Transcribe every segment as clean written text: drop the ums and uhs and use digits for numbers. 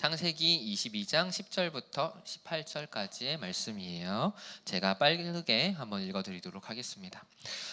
창세기 22장 10절부터 18절까지의 말씀이에요. 제가 빠르게 한번 읽어드리도록 하겠습니다.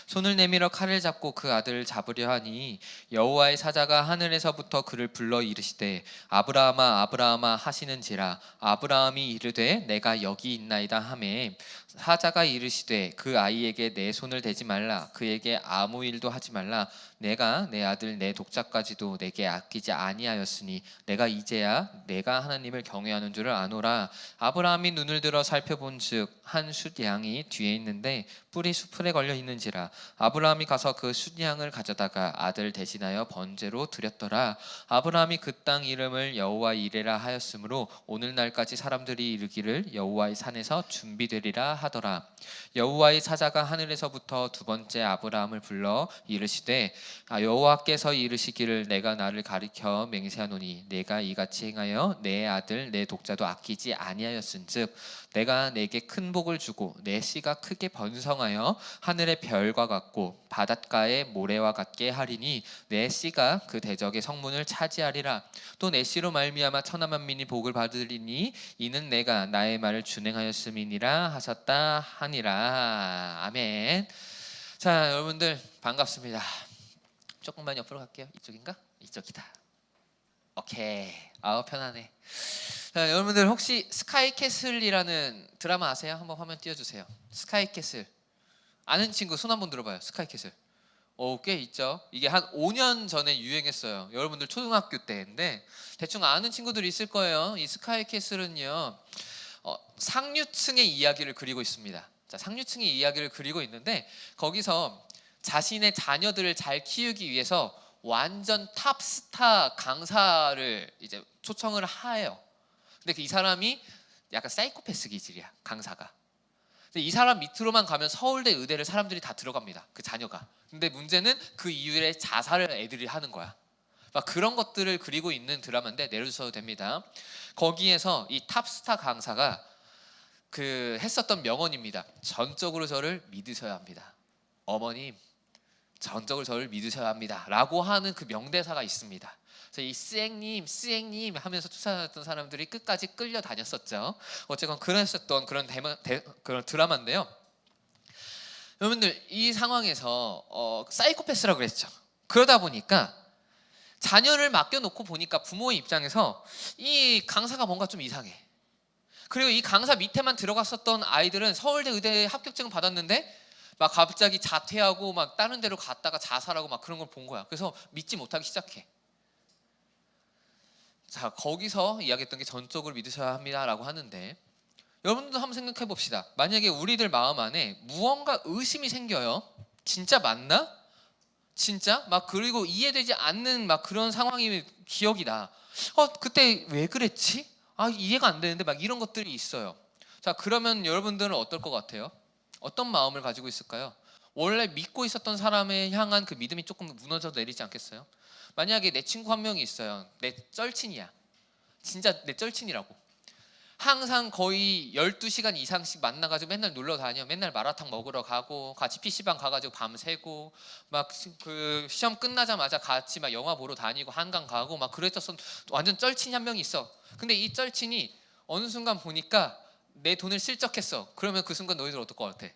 손을 내밀어 칼을 잡고 그 아들을 잡으려 하니 여호와의 사자가 하늘에서부터 그를 불러 이르시되 아브라함아 아브라함아 하시는지라. 아브라함이 이르되 내가 여기 있나이다 하매 사자가 이르시되 그 아이에게 내 손을 대지 말라. 그에게 아무 일도 하지 말라. 내가 내 아들 내 독자까지도 내게 아끼지 아니하였으니 내가 이제야 내가 하나님을 경외하는 줄을 아노라. 아브라함이 눈을 들어 살펴본즉 한 숫양이 뒤에 있는데 뿔이 수풀에 걸려 있는지라. 아브라함이 가서 그 숫양을 가져다가 아들 대신하여 번제로 드렸더라. 아브라함이 그 땅 이름을 여호와 이레라 하였으므로 오늘날까지 사람들이 이르기를 여호와의 산에서 준비되리라 하더라. 여호와의 사자가 하늘에서부터 두 번째 아브라함을 불러 이르시되 여호와께서 이르시기를 내가 나를 가리켜 맹세하노니 내가 이같이 행하여 내 아들 내 독자도 아끼지 아니하였은즉 내가 내게 큰 복을 주고 내 씨가 크게 번성하여 하늘의 별과 같고 바닷가의 모래와 같게 하리니 내 씨가 그 대적의 성문을 차지하리라. 또 내 씨로 말미암아 천하 만민이 복을 받으리니 이는 내가 나의 말을 준행하였음이니라 하셨다 하니라. 아멘. 자, 여러분들 반갑습니다. 조금만 옆으로 갈게요. 이쪽인가? 이쪽이다. 오케이. 편하네. 자, 여러분들 혹시 스카이캐슬이라는 드라마 아세요? 한번 화면 띄워주세요. 스카이캐슬 아는 친구 손 한번 들어봐요. 스카이캐슬. 꽤 있죠. 이게 한 5년 전에 유행했어요. 여러분들 초등학교 때인데 대충 아는 친구들이 있을 거예요. 이 스카이캐슬은요 상류층의 이야기를 그리고 있습니다. 자, 상류층의 이야기를 그리고 있는데 거기서 자신의 자녀들을 잘 키우기 위해서 완전 탑스타 강사를 이제 초청을 해요. 근데 이 사람이 약간 사이코패스 기질이야, 강사가. 근데 이 사람 밑으로만 가면 서울대 의대를 사람들이 다 들어갑니다, 그 자녀가. 근데 문제는 그 이후에 자살을 애들이 하는 거야. 막 그런 것들을 그리고 있는 드라마인데 내려주셔도 됩니다. 거기에서 이 탑스타 강사가 그 했었던 명언입니다. 전적으로 저를 믿으셔야 합니다. 어머님, 전적으로 저를 믿으셔야 합니다 라고 하는 그 명대사가 있습니다. 그래서 이 스앵님 하면서 쫓아다녔던 사람들이 끝까지 끌려다녔었죠. 어쨌건 그랬었던 그런 드라마인데요. 여러분들 이 상황에서 사이코패스라고 그랬죠. 그러다 보니까 자녀를 맡겨놓고 보니까 부모의 입장에서 이 강사가 뭔가 좀 이상해. 그리고 이 강사 밑에만 들어갔었던 아이들은 서울대 의대 합격증 받았는데 막 갑자기 자퇴하고 막 다른 데로 갔다가 자살하고 막 그런 걸 본 거야. 그래서 믿지 못하기 시작해. 자, 거기서 이야기했던 게 전적으로 믿으셔야 합니다라고 하는데 여러분들도 한번 생각해 봅시다. 만약에 우리들 마음 안에 무언가 의심이 생겨요. 진짜 맞나? 진짜? 막 그리고 이해되지 않는 막 그런 상황이 기억이 나. 그때 왜 그랬지? 이해가 안 되는데 막 이런 것들이 있어요. 자, 그러면 여러분들은 어떨 것 같아요? 어떤 마음을 가지고 있을까요? 원래 믿고 있었던 사람에 향한 그 믿음이 조금 무너져 내리지 않겠어요? 만약에 내 친구 한 명이 있어요. 내 쩔친이야. 진짜 내 쩔친이라고. 항상 거의 12시간 이상씩 만나가지고 맨날 놀러 다녀. 맨날 마라탕 먹으러 가고 같이 PC방 가가지고 밤새고 막 그 시험 끝나자마자 같이 막 영화 보러 다니고 한강 가고 막 그랬었던 완전 쩔친이 한 명이 있어. 근데 이 쩔친이 어느 순간 보니까 내 돈을 실적했어. 그러면 그 순간 너희들 어떨 것 같아?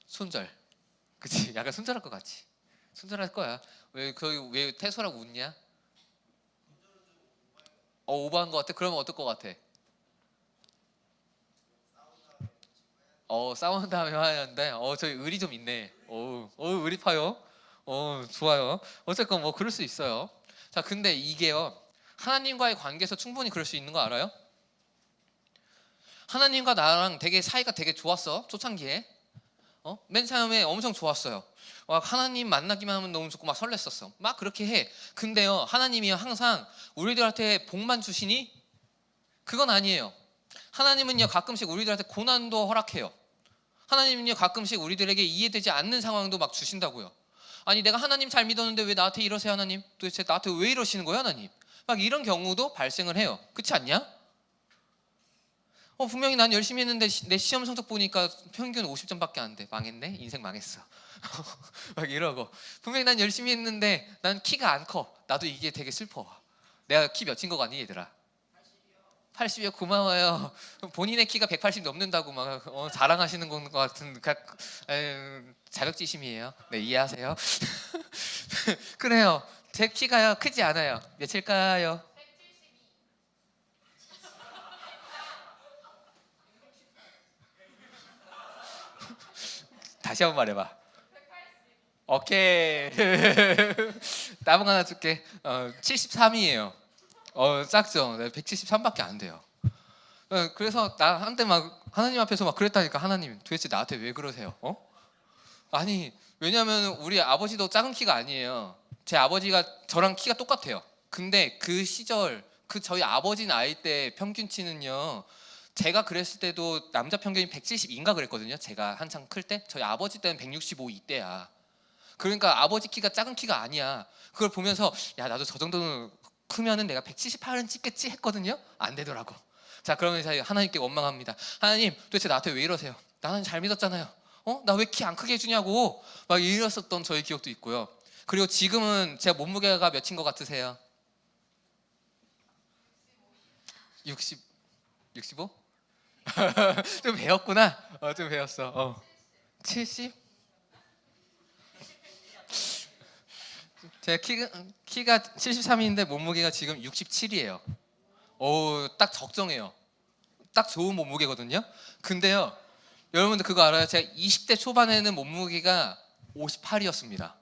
손절. 그치? 약간 손절할 것 같지? 손절할 거야. 왜 퇴소라고 웃냐? 오버한 것 같아? 그러면 어떨 것 같아? 싸운 다음에 하는데 저희 의리 좀 있네. 의리 파요. 좋아요. 어쨌건 뭐 그럴 수 있어요. 자, 근데 이게요 하나님과의 관계에서 충분히 그럴 수 있는 거 알아요? 하나님과 나랑 되게 사이가 되게 좋았어. 초창기에 맨 처음에 엄청 좋았어요. 하나님 만나기만 하면 너무 좋고 막 설렜었어. 막 그렇게 해. 근데요 하나님이 항상 우리들한테 복만 주시니? 그건 아니에요. 하나님은요 가끔씩 우리들한테 고난도 허락해요. 하나님은요 가끔씩 우리들에게 이해되지 않는 상황도 막 주신다고요. 아니 내가 하나님 잘 믿었는데 왜 나한테 이러세요 하나님? 도대체 나한테 왜 이러시는 거예요 하나님? 막 이런 경우도 발생을 해요. 그렇지 않냐? 분명히 난 열심히 했는데 내 시험 성적 보니까 평균 50점밖에 안 돼. 망했네? 인생 망했어. 막 이러고 분명히 난 열심히 했는데 난 키가 안 커. 나도 이게 되게 슬퍼. 내가 키 몇인 거 같니 얘들아? 180이요 고마워요. 본인의 키가 180 넘는다고 막 자랑하시는 것 같은 자격지심이에요. 네, 이해하세요? 그래요. 제 키가요 크지 않아요. 몇일까요? 다시 한번 말해봐. 오케이. 남은 하나 줄게. 73이에요. 작죠. 173밖에 안 돼요. 그래서 나 한때 막 하나님 앞에서 막 그랬다니까. 하나님 도대체 나한테 왜 그러세요? 아니 왜냐면 우리 아버지도 작은 키가 아니에요. 제 아버지가 저랑 키가 똑같아요. 근데 그 시절 저희 아버지 나이 때 평균치는요. 제가 그랬을 때도 남자 평균이 170인가 그랬거든요. 제가 한창 클 때 저희 아버지 때는 165 이때야. 그러니까 아버지 키가 작은 키가 아니야. 그걸 보면서 야 나도 저 정도는 크면은 내가 178은 찍겠지 했거든요. 안 되더라고. 자 그러면 이제 하나님께 원망합니다. 하나님 도대체 나한테 왜 이러세요? 나는 잘 믿었잖아요. 나 왜 키 안 크게 해주냐고 막 이랬었던 저희 기억도 있고요. 그리고 지금은 제 몸무게가 몇인 것 같으세요? 60, 65? 좀 배웠구나. 좀 배웠어. 70? 제 키가 73인데 몸무게가 지금 67이에요. 딱 적정해요. 딱 좋은 몸무게거든요. 근데요, 여러분들 그거 알아요? 제가 20대 초반에는 몸무게가 58이었습니다.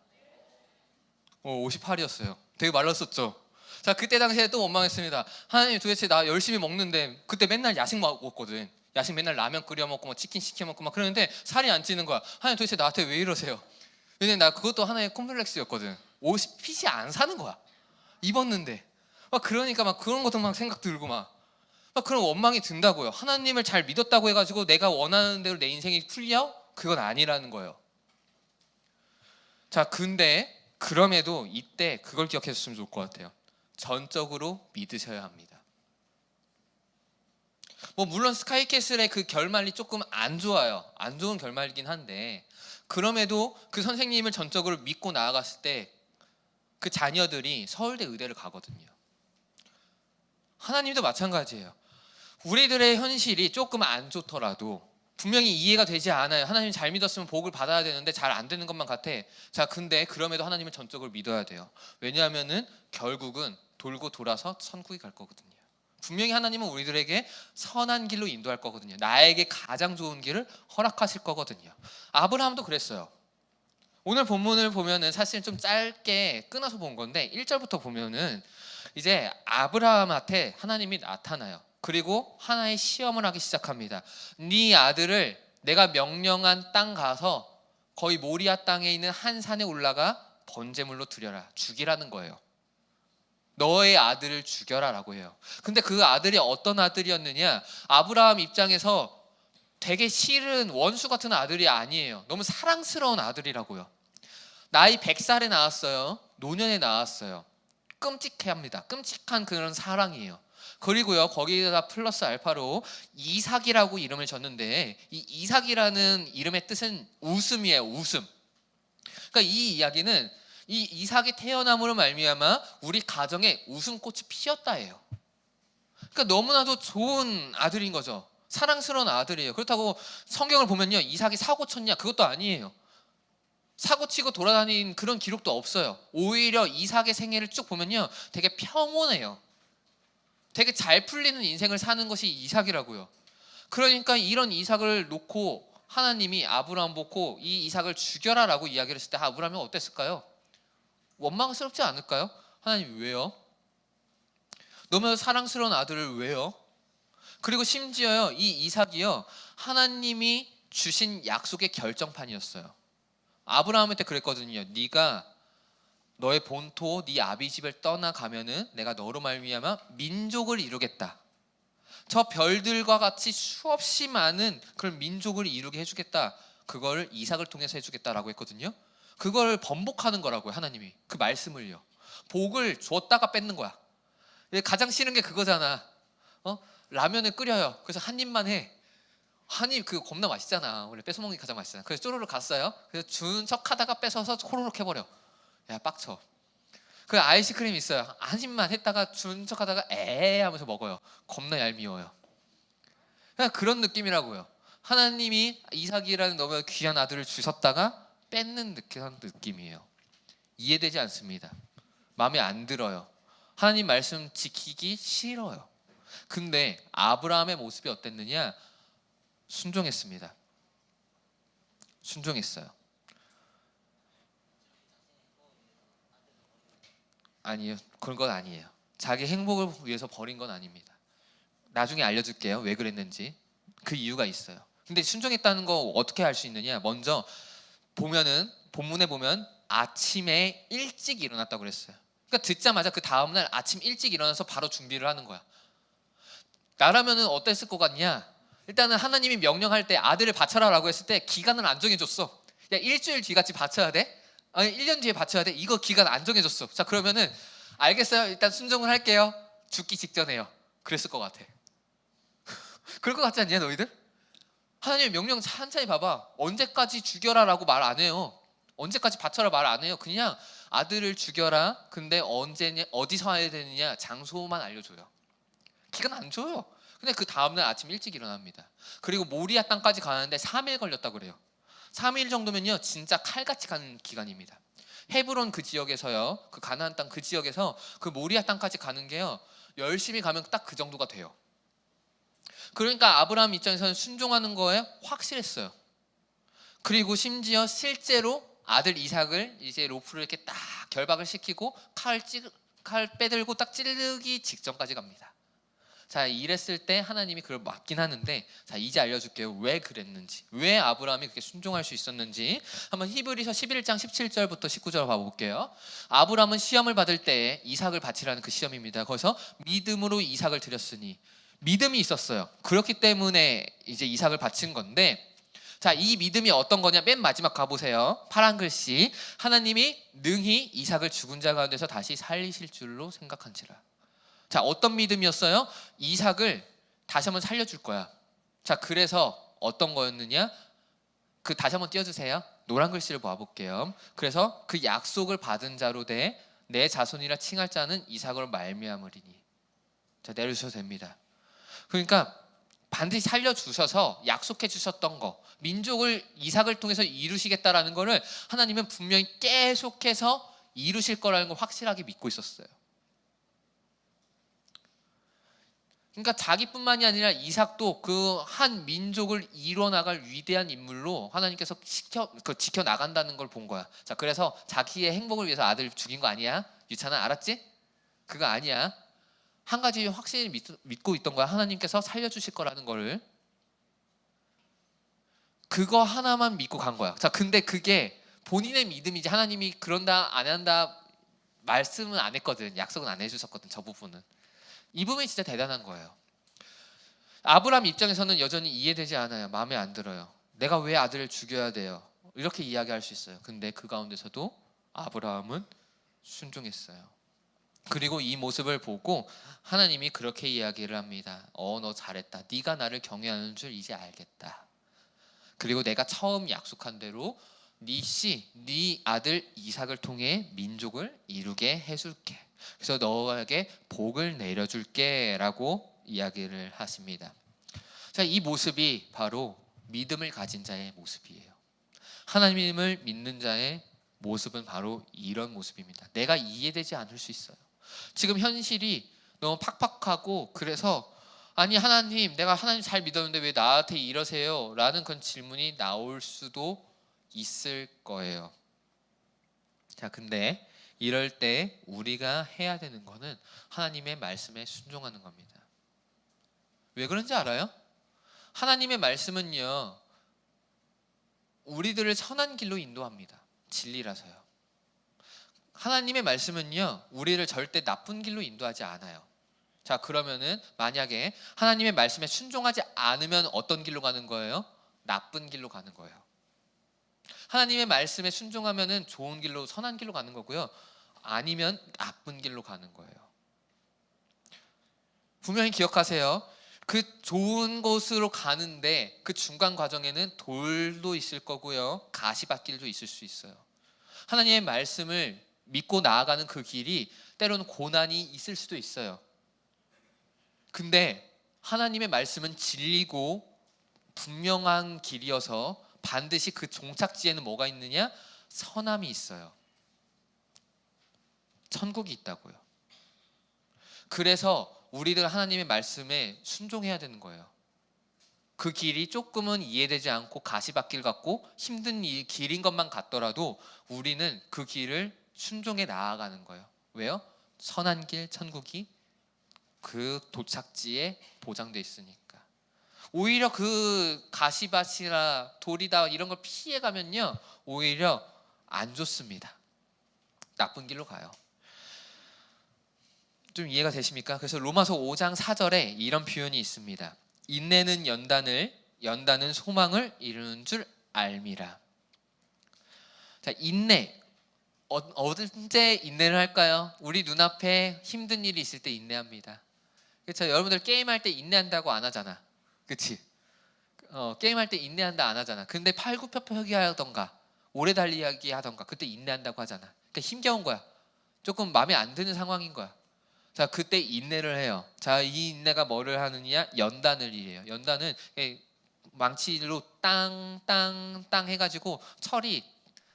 58이었어요. 되게 말랐었죠. 자, 그때 당시에 또 원망했습니다. 하나님 도대체 나 열심히 먹는데 그때 맨날 야식 먹었거든. 야식 맨날 라면 끓여 먹고 뭐 치킨 시켜 먹고 막 그러는데 살이 안 찌는 거야. 하나님 도대체 나한테 왜 이러세요? 왜냐면 나 그것도 하나의 콤플렉스였거든. 옷이 핏이 안 사는 거야. 입었는데 막 그러니까 막 그런 것도 막 생각 들고 막 그런 원망이 든다고요. 하나님을 잘 믿었다고 해가지고 내가 원하는 대로 내 인생이 풀려? 그건 아니라는 거예요. 자, 근데 그럼에도 이때 그걸 기억했으면 좋을 것 같아요. 전적으로 믿으셔야 합니다. 물론 스카이캐슬의 그 결말이 조금 안 좋아요. 안 좋은 결말이긴 한데 그럼에도 그 선생님을 전적으로 믿고 나아갔을 때 그 자녀들이 서울대 의대를 가거든요. 하나님도 마찬가지예요. 우리들의 현실이 조금 안 좋더라도 분명히 이해가 되지 않아요. 하나님 잘 믿었으면 복을 받아야 되는데 잘 안 되는 것만 같아. 자, 근데 그럼에도 하나님을 전적으로 믿어야 돼요. 왜냐하면은 결국은 돌고 돌아서 천국에 갈 거거든요. 분명히 하나님은 우리들에게 선한 길로 인도할 거거든요. 나에게 가장 좋은 길을 허락하실 거거든요. 아브라함도 그랬어요. 오늘 본문을 보면은 사실 좀 짧게 끊어서 본 건데 1절부터 보면은 이제 아브라함한테 하나님이 나타나요. 그리고 하나의 시험을 하기 시작합니다. 네 아들을 내가 명령한 땅 가서 거의 모리아 땅에 있는 한 산에 올라가 번제물로 드려라. 죽이라는 거예요. 너의 아들을 죽여라라고 해요. 근데 그 아들이 어떤 아들이었느냐? 아브라함 입장에서 되게 싫은 원수 같은 아들이 아니에요. 너무 사랑스러운 아들이라고요. 나이 100살에 낳았어요. 노년에 낳았어요. 끔찍해합니다. 끔찍한 그런 사랑이에요. 그리고요 거기에다 플러스 알파로 이삭이라고 이름을 줬는데 이 이삭이라는 이름의 뜻은 웃음이에요. 웃음. 그러니까 이 이야기는 이 이삭이 태어남으로 말미암아 우리 가정에 웃음꽃이 피었다예요. 그러니까 너무나도 좋은 아들인 거죠. 사랑스러운 아들이에요. 그렇다고 성경을 보면요 이삭이 사고 쳤냐 그것도 아니에요. 사고치고 돌아다닌 그런 기록도 없어요. 오히려 이삭의 생애를 쭉 보면요 되게 평온해요. 되게 잘 풀리는 인생을 사는 것이 이삭이라고요. 그러니까 이런 이삭을 놓고 하나님이 아브라함 보고 이 이삭을 죽여라라고 이야기를 했을 때 아브라함이 어땠을까요? 원망스럽지 않을까요? 하나님 왜요? 너무 사랑스러운 아들을 왜요? 그리고 심지어요 이 이삭이요 하나님이 주신 약속의 결정판이었어요. 아브라함한테 그랬거든요. 네가 너의 본토 네 아비 집을 떠나가면은 내가 너로 말미암아 민족을 이루겠다. 저 별들과 같이 수없이 많은 그런 민족을 이루게 해주겠다. 그걸 이삭을 통해서 해주겠다라고 했거든요. 그걸 번복하는 거라고요. 하나님이 그 말씀을요. 복을 줬다가 뺏는 거야. 가장 싫은 게 그거잖아. 라면을 끓여요. 그래서 한 입만 해. 한 입 그거 겁나 맛있잖아. 원래 뺏어 먹는 게 가장 맛있잖아. 그래서 쪼르륵 갔어요. 그래서 준 척하다가 뺏어서 호로록 해버려. 야 빡쳐. 그 아이스크림 있어요. 한 입만 했다가 준 척하다가 에 하면서 먹어요. 겁나 얄미워요. 그냥 그런 느낌이라고요. 하나님이 이삭이라는 너무 귀한 아들을 주셨다가 뺏는 그런 느낌이에요. 이해되지 않습니다. 마음에 안 들어요. 하나님 말씀 지키기 싫어요. 근데 아브라함의 모습이 어땠느냐? 순종했습니다. 순종했어요. 아니요, 그런 건 아니에요. 자기 행복을 위해서 버린 건 아닙니다. 나중에 알려줄게요. 왜 그랬는지. 그 이유가 있어요. 근데 순종했다는 거 어떻게 알 수 있느냐? 먼저 보면은 본문에 보면 아침에 일찍 일어났다고 그랬어요. 그러니까 듣자마자 그 다음날 아침 일찍 일어나서 바로 준비를 하는 거야. 나라면은 어땠을 것 같냐? 일단은 하나님이 명령할 때 아들을 바쳐라라고 했을 때 기간을 안 정해줬어. 야, 일주일 뒤같이 바쳐야 돼? 아니 1년 뒤에 바쳐야 돼? 이거 기간 안 정해줬어. 자, 그러면은 알겠어요. 일단 순종을 할게요. 죽기 직전에요. 그랬을 것 같아. 그럴 것 같지 않냐 너희들? 하나님의 명령 찬찬히 봐봐. 언제까지 죽여라라고 말 안 해요. 언제까지 바쳐라 말 안 해요. 그냥 아들을 죽여라. 근데 언제냐, 어디서 해야 되느냐, 장소만 알려줘요. 기간 안 줘요. 근데 그 다음날 아침 일찍 일어납니다. 그리고 모리아 땅까지 가는데 3일 걸렸다고 그래요. 3일 정도면요 진짜 칼같이 가는 기간입니다. 헤브론 그 지역에서요, 그 가나안 땅 그 지역에서 그 모리아 땅까지 가는 게요, 열심히 가면 딱 그 정도가 돼요. 그러니까 아브라함 입장에서는 순종하는 거에 확실했어요. 그리고 심지어 실제로 아들 이삭을 이제 로프를 이렇게 딱 결박을 시키고 칼 빼들고 딱 찌르기 직전까지 갑니다. 자, 이랬을 때 하나님이 그걸 막긴 하는데, 자, 이제 알려줄게요. 왜 그랬는지, 왜 아브라함이 그렇게 순종할 수 있었는지. 한번 히브리서 11장 17절부터 19절 봐볼게요. 아브라함은 시험을 받을 때 이삭을 바치라는 그 시험입니다. 거기서 믿음으로 이삭을 드렸으니, 믿음이 있었어요. 그렇기 때문에 이제 이삭을 바친 건데, 자, 이 믿음이 어떤 거냐? 맨 마지막 가보세요. 파란 글씨, 하나님이 능히 이삭을 죽은 자 가운데서 다시 살리실 줄로 생각한지라. 자, 어떤 믿음이었어요? 이삭을 다시 한번 살려줄 거야. 자, 그래서 어떤 거였느냐? 그 다시 한번 띄워주세요. 노란 글씨를 봐볼게요. 그래서 그 약속을 받은 자로 돼 내 자손이라 칭할 자는 이삭으로 말미암으리니. 자, 내려주셔도 됩니다. 그러니까 반드시 살려주셔서 약속해 주셨던 거, 민족을 이삭을 통해서 이루시겠다라는 거를 하나님은 분명히 계속해서 이루실 거라는 걸 확실하게 믿고 있었어요. 그러니까 자기뿐만이 아니라 이삭도 그 한 민족을 이뤄나갈 위대한 인물로 하나님께서 지켜 나간다는 걸 본 거야. 자, 그래서 자기의 행복을 위해서 아들 죽인 거 아니야? 유찬아, 알았지? 그거 아니야. 한 가지 확실히 믿고 있던 거야. 하나님께서 살려주실 거라는 거를. 그거 하나만 믿고 간 거야. 자, 근데 그게 본인의 믿음이지 하나님이 그런다 안 한다 말씀은 안 했거든. 약속은 안 해주셨거든. 저 부분은. 이 부분이 진짜 대단한 거예요. 아브라함 입장에서는 여전히 이해되지 않아요. 마음에 안 들어요. 내가 왜 아들을 죽여야 돼요? 이렇게 이야기할 수 있어요. 근데 그 가운데서도 아브라함은 순종했어요. 그리고 이 모습을 보고 하나님이 그렇게 이야기를 합니다. 너 잘했다. 네가 나를 경외하는 줄 이제 알겠다. 그리고 내가 처음 약속한 대로 네 아들 이삭을 통해 민족을 이루게 해줄게. 그래서 너에게 복을 내려줄게 라고 이야기를 하십니다. 자, 이 모습이 바로 믿음을 가진 자의 모습이에요. 하나님을 믿는 자의 모습은 바로 이런 모습입니다. 내가 이해되지 않을 수 있어요. 지금 현실이 너무 팍팍하고, 그래서 아니 하나님, 내가 하나님 잘 믿었는데 왜 나한테 이러세요? 라는 그런 질문이 나올 수도 있을 거예요. 자, 근데 이럴 때 우리가 해야 되는 거는 하나님의 말씀에 순종하는 겁니다. 왜 그런지 알아요? 하나님의 말씀은요, 우리들을 선한 길로 인도합니다. 진리라서요. 하나님의 말씀은요, 우리를 절대 나쁜 길로 인도하지 않아요. 자, 그러면은 만약에 하나님의 말씀에 순종하지 않으면 어떤 길로 가는 거예요? 나쁜 길로 가는 거예요. 하나님의 말씀에 순종하면은 좋은 길로, 선한 길로 가는 거고요. 아니면 나쁜 길로 가는 거예요. 분명히 기억하세요. 그 좋은 곳으로 가는데 그 중간 과정에는 돌도 있을 거고요, 가시밭길도 있을 수 있어요. 하나님의 말씀을 믿고 나아가는 그 길이 때로는 고난이 있을 수도 있어요. 근데 하나님의 말씀은 진리고 분명한 길이어서 반드시 그 종착지에는 뭐가 있느냐? 선함이 있어요. 천국이 있다고요. 그래서 우리들 하나님의 말씀에 순종해야 되는 거예요. 그 길이 조금은 이해되지 않고 가시밭길 같고 힘든 길인 것만 같더라도 우리는 그 길을 순종해 나아가는 거예요. 왜요? 선한 길, 천국이 그 도착지에 보장돼 있으니까. 오히려 그 가시밭이라 돌이다 이런 걸 피해가면요, 오히려 안 좋습니다. 나쁜 길로 가요. 좀 이해가 되십니까? 그래서 로마서 5장 4절에 이런 표현이 있습니다. 인내는 연단은 소망을 이루는 줄 알미라. 자, 인내. 언제 인내를 할까요? 우리 눈앞에 힘든 일이 있을 때 인내합니다. 그렇죠? 여러분들 게임할 때 인내한다고 안 하잖아. 그렇지? 게임할 때 인내한다 안 하잖아. 근데 팔굽혀펴기 하던가 오래 달리기 하던가 그때 인내한다고 하잖아. 그러니까 힘겨운 거야. 조금 마음에 안 드는 상황인 거야. 자, 그때 인내를 해요. 자, 이 인내가 뭐를 하느냐? 연단을 이래요. 연단은 망치로 땅 해가지고 철이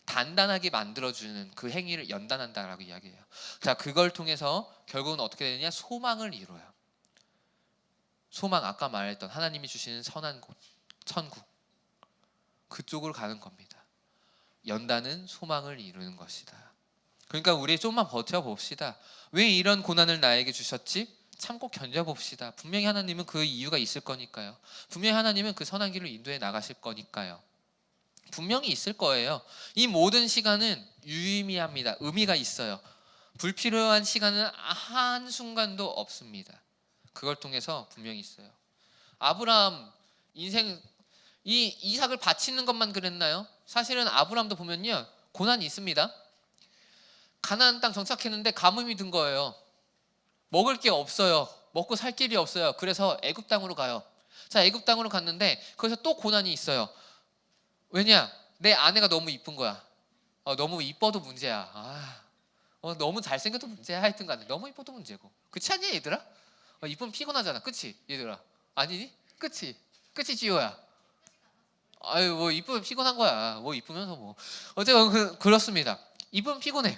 단단하게 만들어주는 그 행위를 연단한다라고 이야기해요. 자, 그걸 통해서 결국은 어떻게 되느냐? 소망을 이뤄요. 소망, 아까 말했던 하나님이 주시는 선한 곳, 천국, 그쪽으로 가는 겁니다. 연단은 소망을 이루는 것이다. 그러니까 우리 좀만 버텨봅시다. 왜 이런 고난을 나에게 주셨지? 참고 견뎌봅시다. 분명히 하나님은 그 이유가 있을 거니까요. 분명히 하나님은 그 선한 길로 인도해 나가실 거니까요. 분명히 있을 거예요. 이 모든 시간은 유의미합니다. 의미가 있어요. 불필요한 시간은 한순간도 없습니다. 그걸 통해서 분명히 있어요. 아브라함 인생 이 이삭을 바치는 것만 그랬나요? 사실은 아브라함도 보면요, 고난이 있습니다. 가나안 땅 정착했는데 가뭄이 든 거예요. 먹을 게 없어요. 먹고 살 길이 없어요. 그래서 애굽 땅으로 가요. 자, 애굽 땅으로 갔는데 거기서 또 고난이 있어요. 왜냐? 내 아내가 너무 이쁜 거야. 너무 이뻐도 문제야. 너무 잘생겨도 문제야. 하여튼 간에 너무 이뻐도 문제고. 그렇지 않냐 얘들아? 이쁘면 피곤하잖아. 그치 얘들아? 아니니? 그치? 그치 지효야? 아유, 뭐 이쁘면 피곤한 거야. 뭐 이쁘면서 뭐 어쨌든 그렇습니다. 이쁘면 피곤해.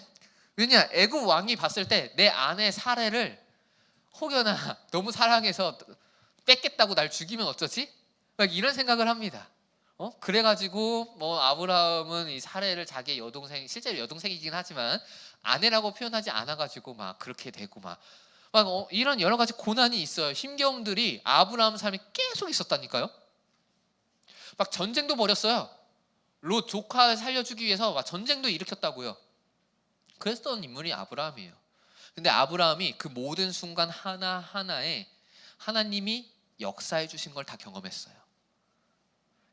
왜냐? 애굽 왕이 봤을 때 내 아내 사례를 혹여나 너무 사랑해서 뺏겠다고 날 죽이면 어쩌지? 막 이런 생각을 합니다. 그래가지고 뭐 아브라함은 이 사례를 자기의 여동생, 실제로 여동생이긴 하지만 아내라고 표현하지 않아가지고 막 그렇게 되고 막 이런 여러 가지 고난이 있어요. 힘겨움들이 아브라함 삶에 계속 있었다니까요. 막 전쟁도 벌였어요. 롯 조카 살려주기 위해서 막 전쟁도 일으켰다고요. 그랬던 인물이 아브라함이에요. 근데 아브라함이 그 모든 순간 하나하나에 하나님이 역사해 주신 걸 다 경험했어요.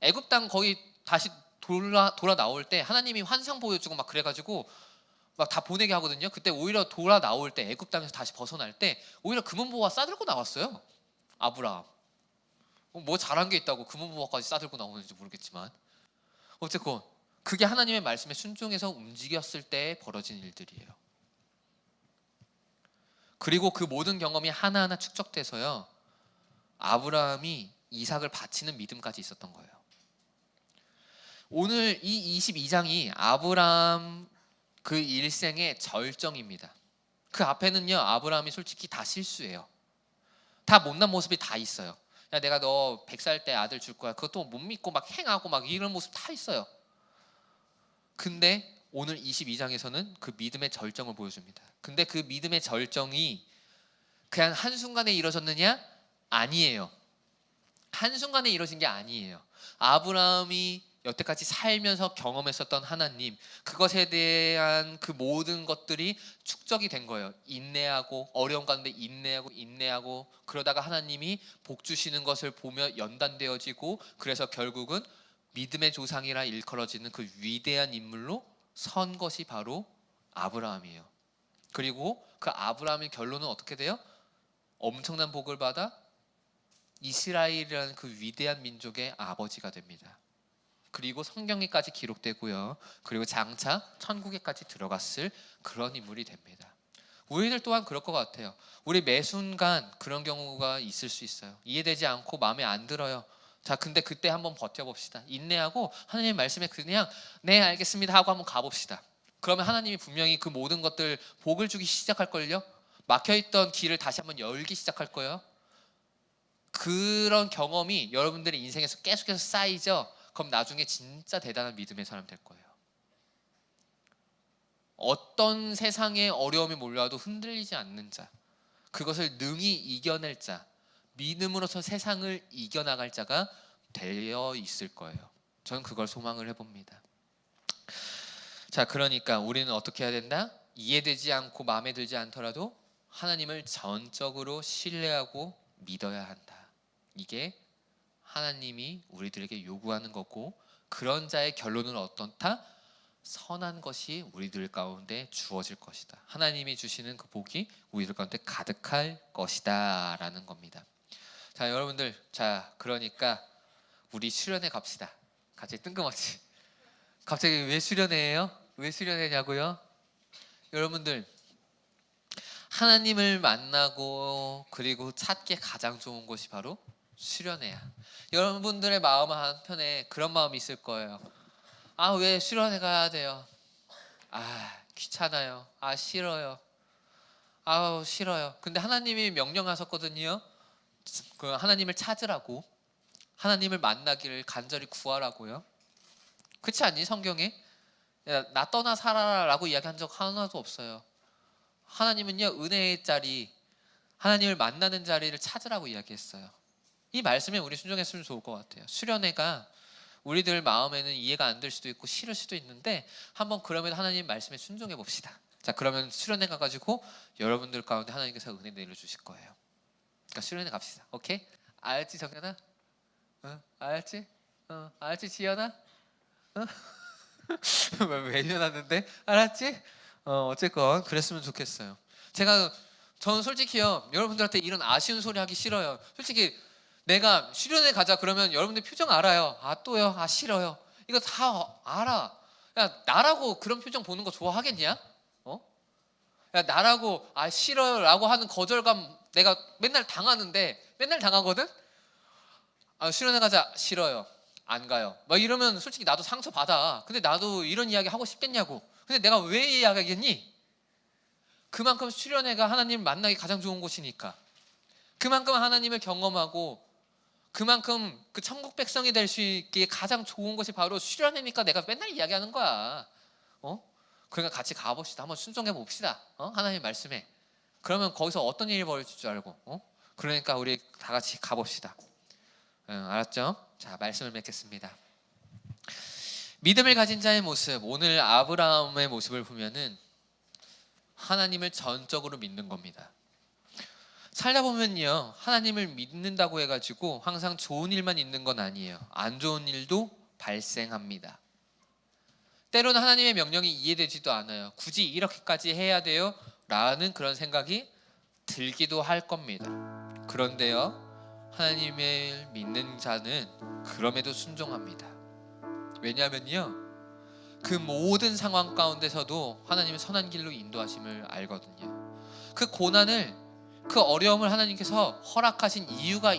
애굽 땅 거의 다시 돌아 나올 때 하나님이 환상 보여주고 막 그래가지고 막 다 보내게 하거든요. 그때 오히려 돌아 나올 때 애굽 땅에서 다시 벗어날 때 오히려 금은보화 싸들고 나왔어요. 아브라함. 뭐 잘한 게 있다고 금은보화까지 싸들고 나오는지 모르겠지만 어쨌건 그게 하나님의 말씀에 순종해서 움직였을 때 벌어진 일들이에요. 그리고 그 모든 경험이 하나하나 축적돼서요, 아브라함이 이삭을 바치는 믿음까지 있었던 거예요. 오늘 이 22장이 아브라함 그 일생의 절정입니다. 그 앞에는요, 아브라함이 솔직히 다 실수예요. 다 못난 모습이 다 있어요. 야, 내가 너 100살 때 아들 줄 거야. 그것도 못 믿고 막 행하고 막 이런 모습 다 있어요. 근데 오늘 22장에서는 그 믿음의 절정을 보여줍니다. 근데 그 믿음의 절정이 그냥 한순간에 이루어졌느냐? 아니에요. 한순간에 이루어진 게 아니에요. 아브라함이 여태까지 살면서 경험했었던 하나님, 그것에 대한 그 모든 것들이 축적이 된 거예요. 인내하고 어려운 가운데 인내하고 그러다가 하나님이 복 주시는 것을 보며 연단되어지고 그래서 결국은 믿음의 조상이라 일컬어지는 그 위대한 인물로 선 것이 바로 아브라함이에요. 그리고 그 아브라함의 결론은 어떻게 돼요? 엄청난 복을 받아 이스라엘이라는 그 위대한 민족의 아버지가 됩니다. 그리고 성경에까지 기록되고요. 그리고 장차 천국에까지 들어갔을 그런 인물이 됩니다. 우리들 또한 그럴 것 같아요. 우리 매 순간 그런 경우가 있을 수 있어요. 이해되지 않고 마음에 안 들어요. 자, 근데 그때 한번 버텨봅시다. 인내하고 하나님 말씀에 그냥 네 알겠습니다 하고 한번 가봅시다. 그러면 하나님이 분명히 그 모든 것들 복을 주기 시작할걸요. 막혀있던 길을 다시 한번 열기 시작할 거예요. 그런 경험이 여러분들의 인생에서 계속해서 쌓이죠. 그럼 나중에 진짜 대단한 믿음의 사람 될 거예요. 어떤 세상의 어려움이 몰려와도 흔들리지 않는 자, 그것을 능히 이겨낼 자, 믿음으로서 세상을 이겨나갈 자가 되어 있을 거예요. 저는 그걸 소망을 해봅니다. 자, 그러니까 우리는 어떻게 해야 된다? 이해되지 않고 마음에 들지 않더라도 하나님을 전적으로 신뢰하고 믿어야 한다. 이게 하나님이 우리들에게 요구하는 거고, 그런 자의 결론은 어떻다? 선한 것이 우리들 가운데 주어질 것이다. 하나님이 주시는 그 복이 우리들 가운데 가득할 것이다 라는 겁니다. 자, 여러분들, 자, 그러니까 우리 수련회 갑시다. 갑자기 뜬금없이 갑자기 왜 수련회예요? 왜 수련회냐고요? 여러분들, 하나님을 만나고 그리고 찾기에 가장 좋은 곳이 바로 수련회야. 여러분들의 마음 한편에 그런 마음이 있을 거예요. 아, 왜 수련회 가야 돼요? 아, 귀찮아요. 아, 싫어요. 아우, 싫어요. 근데 하나님이 명령하셨거든요. 그 하나님을 찾으라고, 하나님을 만나기를 간절히 구하라고요. 그렇지 않니? 성경에 야, 나 떠나 살아라라고 이야기한 적 하나도 없어요. 하나님은요, 은혜의 자리, 하나님을 만나는 자리를 찾으라고 이야기했어요. 이 말씀에 우리 순종했으면 좋을 것 같아요. 수련회가 우리들 마음에는 이해가 안 될 수도 있고 싫을 수도 있는데 한번 그러면 하나님 말씀에 순종해 봅시다. 자, 그러면 수련회 가가지고 여러분들 가운데 하나님께서 은혜 내려주실 거예요. 그러니까 수련회 갑시다. 오케이? 알지 정연아? 알지? 알지 지연아? 왜 일어났는데? 알았지? 어쨌건 그랬으면 좋겠어요. 저는 솔직히요, 여러분들한테 이런 아쉬운 소리 하기 싫어요. 솔직히 내가 수련회 가자 그러면 여러분들 표정 알아요. 아, 또요? 아, 싫어요. 이거 다 알아. 야, 나라고 그런 표정 보는 거 좋아하겠냐? 야, 나라고 아, 싫어요 라고 하는 거절감 내가 맨날 당하는데, 맨날 당하거든? 아, 수련회 가자. 싫어요. 안 가요. 막 이러면 솔직히 나도 상처받아. 근데 나도 이런 이야기 하고 싶겠냐고. 근데 내가 왜 이야기하겠니? 그만큼 수련회가 하나님을 만나기 가장 좋은 곳이니까. 그만큼 하나님을 경험하고 그만큼 그 천국 백성이 될 수 있기에 가장 좋은 것이 바로 수련회니까 내가 맨날 이야기하는 거야. 그러니까 같이 가봅시다. 한번 순종해 봅시다. 하나님 말씀에. 그러면 거기서 어떤 일이 벌어질 줄 알고. 그러니까 우리 다 같이 가봅시다. 알았죠? 자, 말씀을 맺겠습니다. 믿음을 가진 자의 모습, 오늘 아브라함의 모습을 보면은 하나님을 전적으로 믿는 겁니다. 살다 보면요, 하나님을 믿는다고 해가지고 항상 좋은 일만 있는 건 아니에요. 안 좋은 일도 발생합니다. 때로는 하나님의 명령이 이해되지도 않아요. 굳이 이렇게까지 해야 돼요? 라는 그런 생각이 들기도 할 겁니다. 그런데요, 하나님을 믿는 자는 그럼에도 순종합니다. 왜냐하면요, 그 모든 상황 가운데서도 하나님은 선한 길로 인도하심을 알거든요. 그 고난을, 그 어려움을 하나님께서 허락하신 이유가